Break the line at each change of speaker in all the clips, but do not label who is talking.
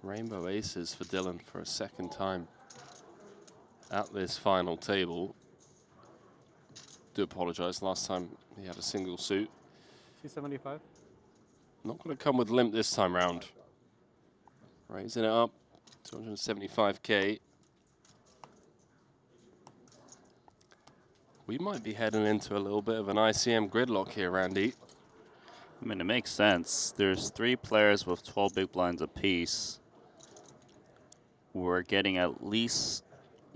Rainbow aces for Dylan for a second time at this final table. Do apologize, last time he had a single suit.
C75.
Not going to come with limp this time round. Raising it up, 275K. We might be heading into a little bit of an ICM gridlock here, Randy.
I mean, it makes sense. There's 3 players with 12 big blinds apiece. We're getting at least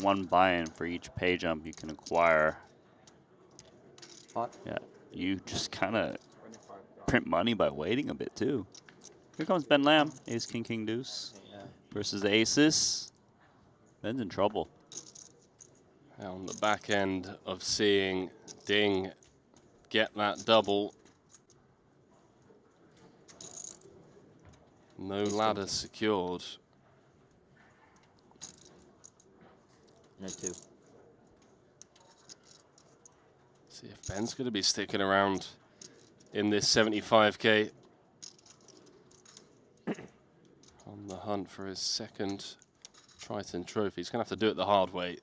1 buy-in for each pay jump you can acquire.
Hot.
Yeah, you just kind of print money by waiting a bit, too. Here comes Ben Lamb, ace, king, king, deuce.
Yeah.
Versus the aces. Ben's in trouble.
On the back end of seeing Ding get that double. No ladder secured.
No 2.
See if Ben's going to be sticking around in this 75K. On the hunt for his second Triton trophy. He's going to have to do it the hard way.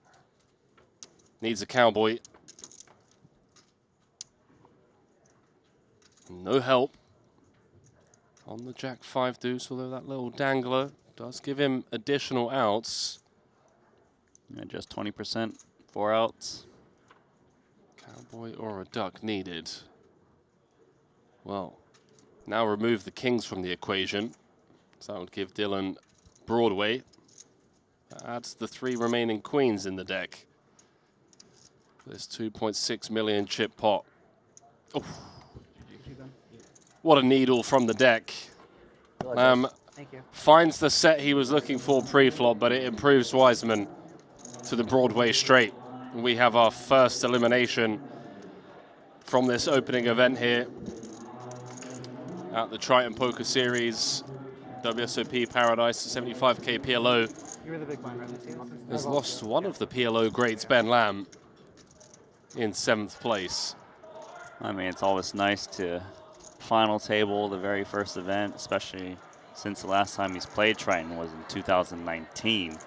Needs a cowboy. No help on the Jack 5 deuce, although that little dangler does give him additional outs.
Yeah, just 20%, 4 outs.
Cowboy or a duck needed. Well, now remove the kings from the equation. So that would give Dylan Broadway. That adds the 3 remaining queens in the deck. This 2.6 million chip pot. Oh. What a needle from the deck.
Thank you.
Finds the set he was looking for pre-flop, but it improves Wiseman to the Broadway straight. We have our first elimination from this opening event here at the Triton Poker Series. WSOP Paradise, 75K PLO.
You were the big blind, right?
Has lost one of the PLO greats, Ben Lamb, in 7th place.
I mean, it's always nice to final table the very first event, especially since the last time he's played Triton was in 2019.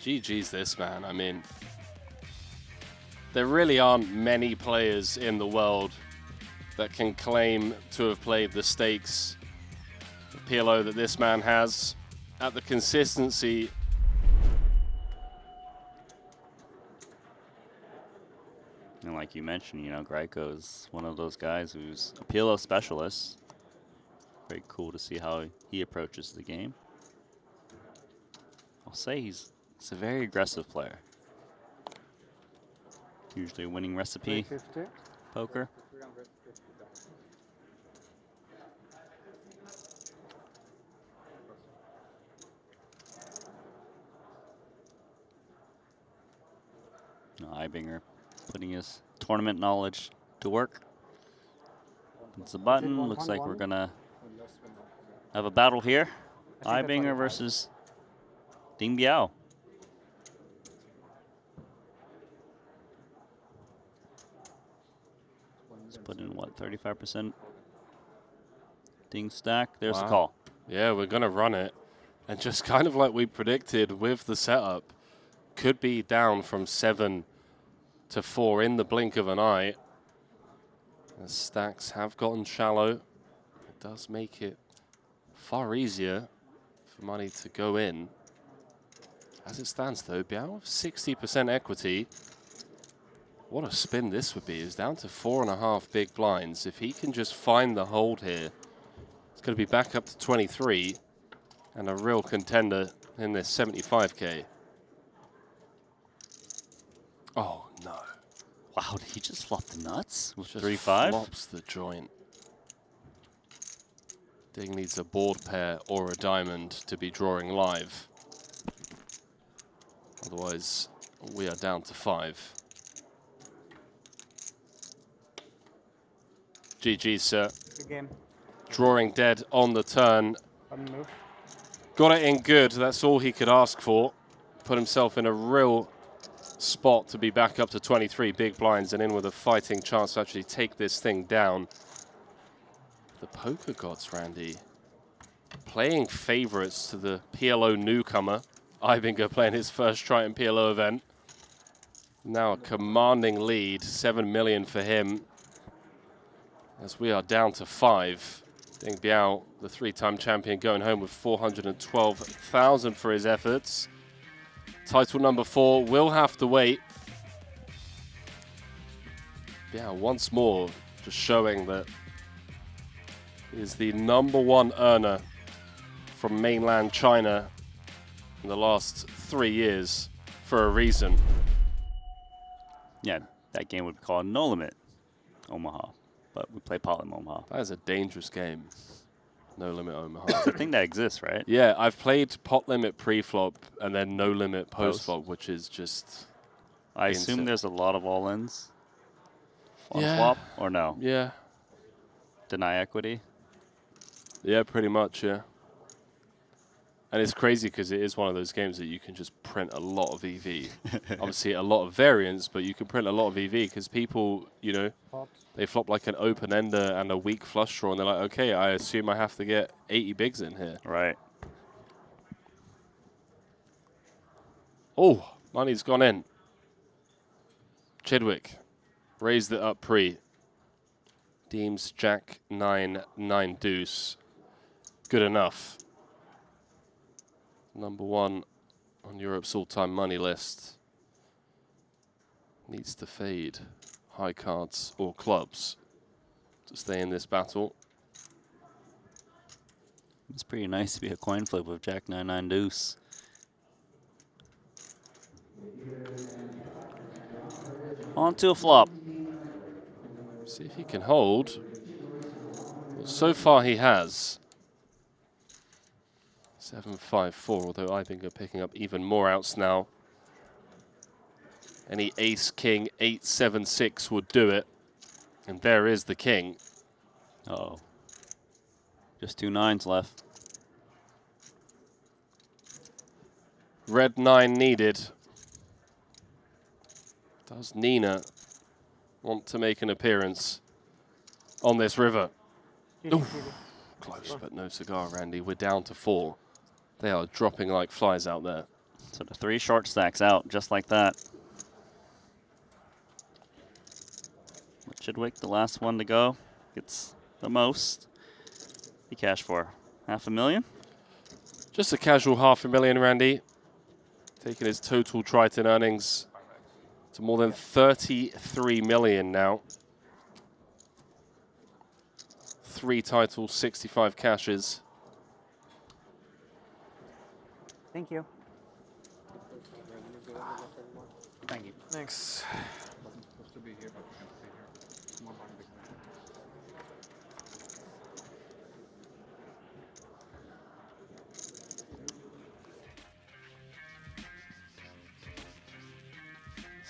GG's this, man. I mean, there really aren't many players in the world that can claim to have played the stakes, the PLO that this man has, at the consistency.
And like you mentioned, you know, Gryko is one of those guys who's a PLO specialist. Very cool to see how he approaches the game. I'll say he's a very aggressive player. Usually a winning recipe poker. Eibinger putting his tournament knowledge to work. It's a button. Looks like we're gonna have a battle here. Eibinger versus Ding Biao. Let's put in what, 35% Ding stack. There's the call.
Yeah, we're gonna run it, and just kind of like we predicted with the setup, could be down from 7 to 4 in the blink of an eye. The stacks have gotten shallow. It does make it far easier for money to go in. As it stands though, Biao with 60% equity. What a spin this would be. It's down to 4.5 big blinds. If he can just find the hold here, it's going to be back up to 23 and a real contender in this 75K. Oh, no.
Wow, did he just flop the nuts with
Just
3-5?
flops the joint. Ding needs a board pair or a diamond to be drawing live. Otherwise, we are down to 5. GG, sir.
Good game.
Drawing dead on the turn.
Move.
Got it in good. That's all he could ask for. Put himself in a real spot to be back up to 23 big blinds and in with a fighting chance to actually take this thing down. The poker gods, Randy, playing favorites to the PLO newcomer. Eibinger playing his first Triton PLO event. Now a commanding lead, 7 million for him. As we are down to 5. I think Biao, the 3-time champion, going home with 412,000 for his efforts. Title number 4 will have to wait. Biao once more just showing that he is the #1 earner from mainland China in the last 3 years for a reason.
Yeah, that game would be called No Limit Omaha, but we play Pot Limit Omaha.
That is a dangerous game. No Limit Omaha.
It's a thing that exists, right?
Yeah, I've played Pot Limit pre-flop and then No Limit post-flop, which is just...
I assume there's a lot of all-ins on
Yeah.
flop, or no?
Yeah.
Deny equity?
Yeah, pretty much, yeah. And it's crazy because it is one of those games that you can just print a lot of EV. Obviously, a lot of variance, but you can print a lot of EV because people, you know, they flop like an open-ender and a weak flush draw, and they're like, okay, I assume I have to get 80 bigs in here.
Right.
Oh, money's gone in. Chidwick raised it up pre. Deems Jack 9 deuce. Good enough. #1 on Europe's all-time money list. Needs to fade high cards or clubs to stay in this battle.
It's pretty nice to be a coin flip with Jack 9 deuce. On to a flop.
See if he can hold. Well, so far he has. 7-5-4, although Eibinger picking up even more outs now. Any ace, king, 8-7-6 would do it. And there is the king.
Uh-oh. Just 2 9s left.
Red 9 needed. Does Nina want to make an appearance on this river? Oof. Close, but no cigar, Randy. We're down to 4. They are dropping like flies out there.
So the 3 short stacks out, just like that. Chidwick, the last one to go, gets the most. He cashed for $500,000.
Just a casual $500,000, Randy. Taking his total Triton earnings to more than 33 million now. 3 titles, 65 cashes.
Thank you.
Thank you.
Thanks.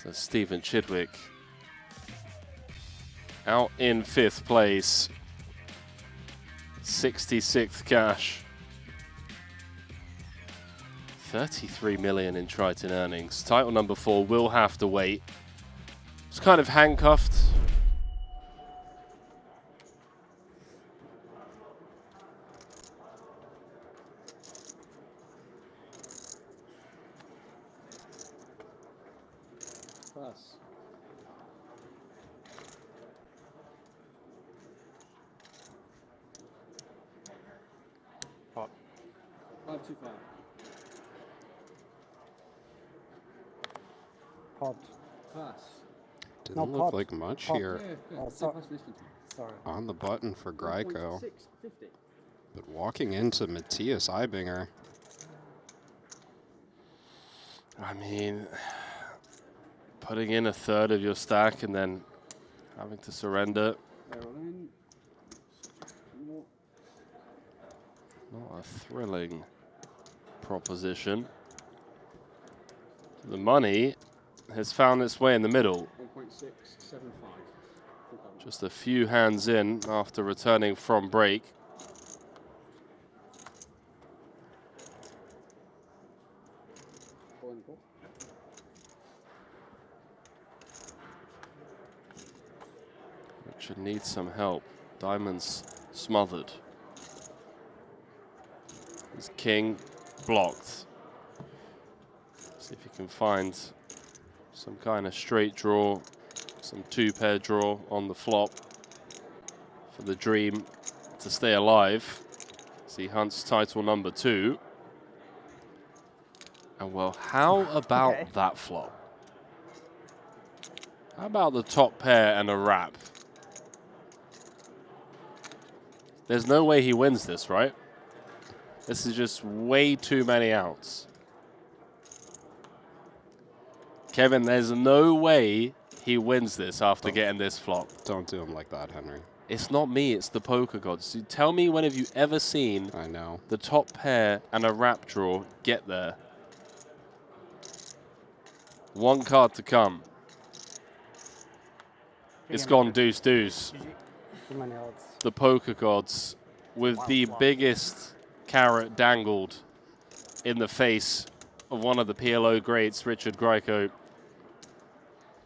So Stephen Chidwick out in 5th place. 66th cash. 33 million in Triton earnings. Title number 4 will have to wait. It's kind of handcuffed.
Pass.
Pot.
525.
Pot.
Pass.
Didn't
No,
look
pot.
like much
Pot.
here
Oh,
so
sorry. Sorry.
on the button for Gryko,
650.
but walking into Matthias Eibinger,
I mean, putting in 1/3 of your stack and then having to surrender.
Barrel in.
Not a thrilling proposition. The money has found its way in the middle.
1.675.
Just a few hands in after returning from break. Richard needs some help. Diamonds smothered. His king blocked. See if he can find some kind of straight draw, some two-pair draw on the flop for the dream to stay alive. As he hunts title number 2. And well, how about that flop? How about the top pair and a wrap? There's no way he wins this, right? This is just way too many outs. Kevin, there's no way he wins this after getting this flop.
Don't do him like that, Henry.
It's not me, it's the poker gods. So tell me, when have you ever seen
I know.
the top pair and a wrap draw get there? One card to come. It's gone deuce deuce.
Too many odds.
The poker gods with the biggest carrot dangled in the face of one of the PLO greats, Richard Gryko.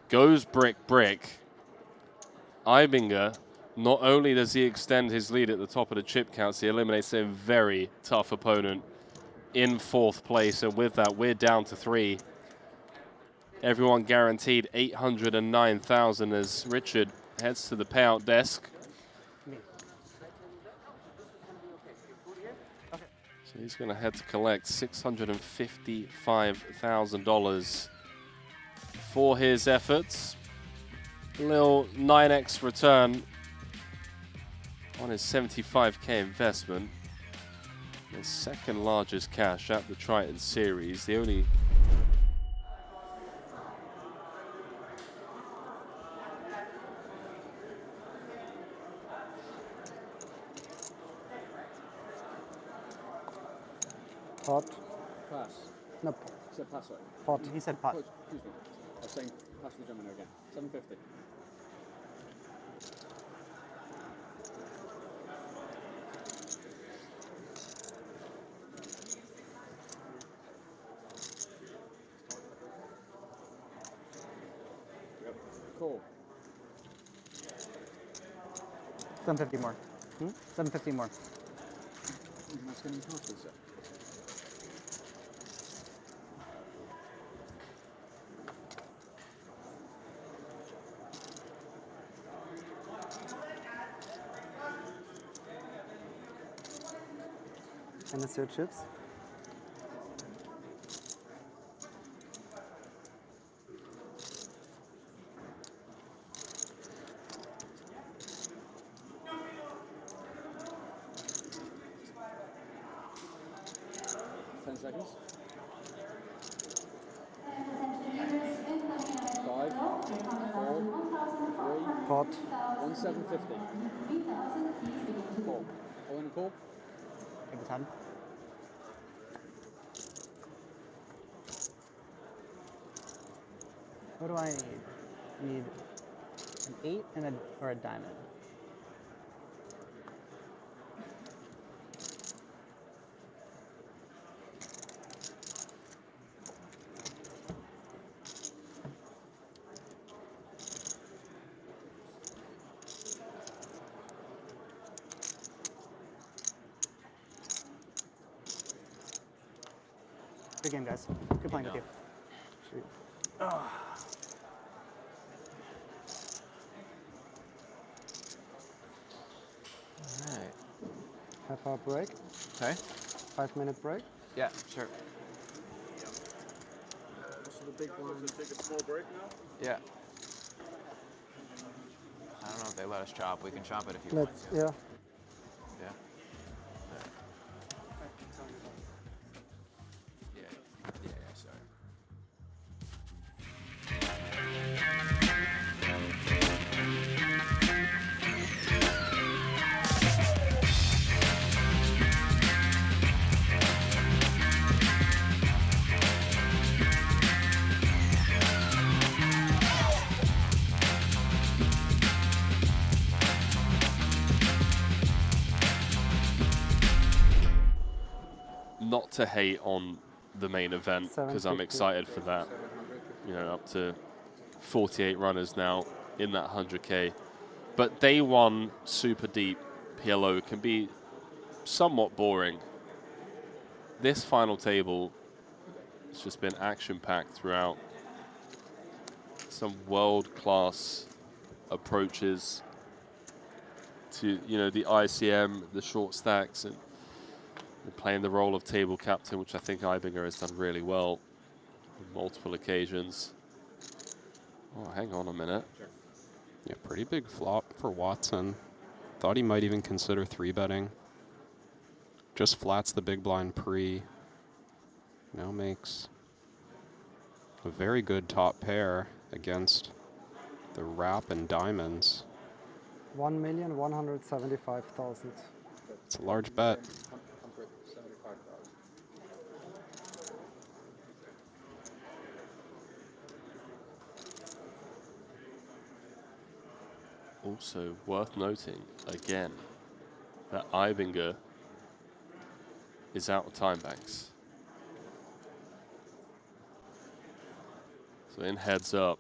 Goes brick. Eibinger, not only does he extend his lead at the top of the chip counts, he eliminates a very tough opponent in 4th place. And with that, we're down to 3. Everyone guaranteed 809,000 as Richard heads to the payout desk. So he's going to head to collect $655,000 for his efforts. A little 9x return on his 75K investment. The second largest cash at the Triton series. The only
Pot.
Pass.
No,
Said pass, sorry.
pot. He said pot.
Oh, excuse me. I was saying pass the gentleman again. 750. Yep. Cool.
750 more. 750 more.
That's going to be costly, sir.
And it's your chips.
Seconds. 5, 4, 3,
Pot.
1750. Call. All in a call?
Take the 10. What do I need? I need an 8 and or a diamond. Good game, guys. Good playing with you. Shoot.
Alright.
Half-hour break.
Okay.
5-minute break.
Yeah, sure.
So the big one. Take a small break now?
Yeah. I don't know if they let us chop. We can chop it if you want.
Yeah.
Yeah. Yeah, sorry.
not to hate on the main event because I'm excited for that. You know, up to 48 runners now in that 100K. But day one, super deep. PLO can be somewhat boring. This final table has just been action-packed throughout. Some world-class approaches to, you know, the ICM, the short stacks, and playing the role of table captain, which I think Eibinger has done really well on multiple occasions. Oh, hang on a minute.
Yeah, pretty big flop for Watson. Thought he might even consider 3-betting. Just flats the big blind pre. Now makes a very good top pair against the wrap and diamonds.
1,175,000.
It's a large bet.
175,000.
Also worth noting, again, that Eibinger is out of time banks. So in heads up,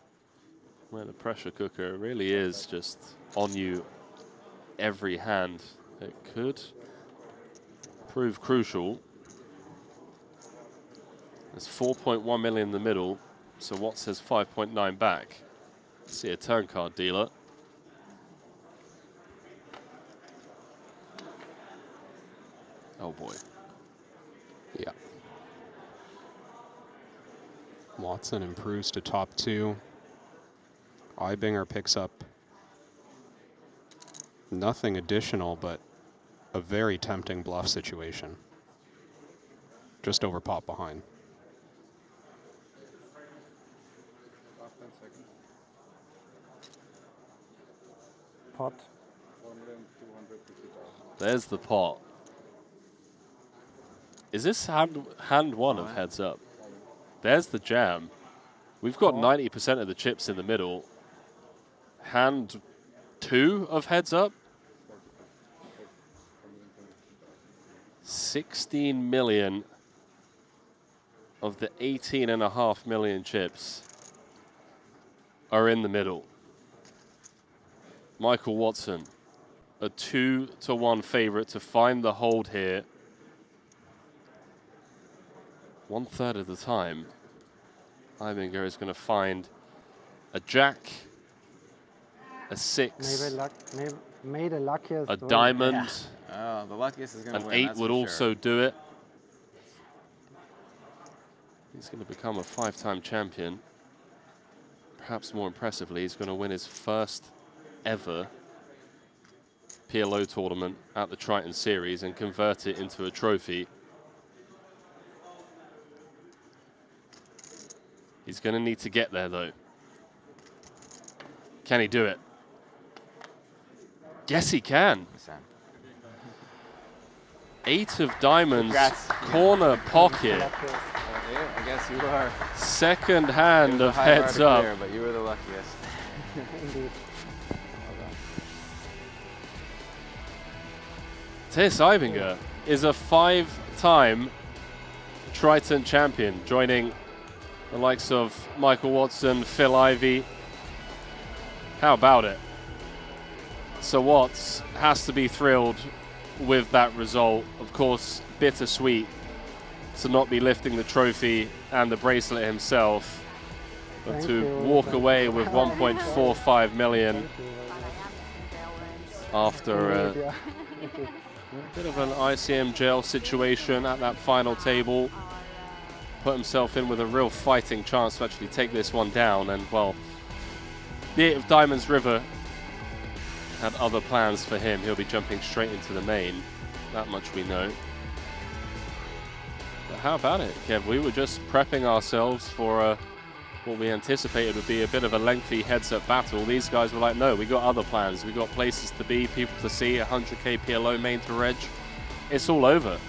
where the pressure cooker really is just on you every hand, it could prove crucial. There's 4.1 million in the middle, so Watts says 5.9 back. See a turn card dealer. Oh boy.
Yeah. Watson improves to top 2. Eibinger picks up nothing additional, but a very tempting bluff situation. Just over pot behind.
Last 10 seconds.
Pot.
1,250,000.
There's the pot. Is this hand one of heads up? There's the jam. We've got 90% of the chips in the middle. Hand 2 of heads up. 16 million of the 18.5 million chips are in the middle. Michael Watson, a 2-to-1 favorite to find the hold here. 1/3 of the time, Eibinger is going to find a jack, a 6,
Maybe the luckiest.
a diamond,
Oh, the luckiest is going
an
to win.
8
that's
would
for
also
sure.
do it. He's going to become a 5-time champion. Perhaps more impressively, he's going to win his first ever PLO tournament at the Triton Series and convert it into a trophy. He's going to need to get there, though. Can he do it? Yes, he can. 8 of diamonds,
Congrats.
corner pocket,
Yeah, I guess you are.
second hand
It was a
of
high bar
heads
to
up.
clear, but you were the luckiest.
Indeed.
Tis Eibinger is a 5-time Triton champion, joining the likes of Michael Watson, Phil Ivey. How about it? So Watts has to be thrilled with that result. Of course, bittersweet to not be lifting the trophy and the bracelet himself, but
Thank
to
you,
walk
thank
away
you.
with 1.45 million
Thank you
after a
very much. Yeah.
bit of an ICM jail situation at that final table. Put himself in with a real fighting chance to actually take this one down, and well, the 8 of Diamonds River had other plans for him. He'll be jumping straight into the main. That much we know. But how about it, Kev? We were just prepping ourselves for what we anticipated would be a bit of a lengthy heads-up battle. These guys were like, no, we got other plans. We got places to be, people to see, 100K PLO main to reg. It's all over.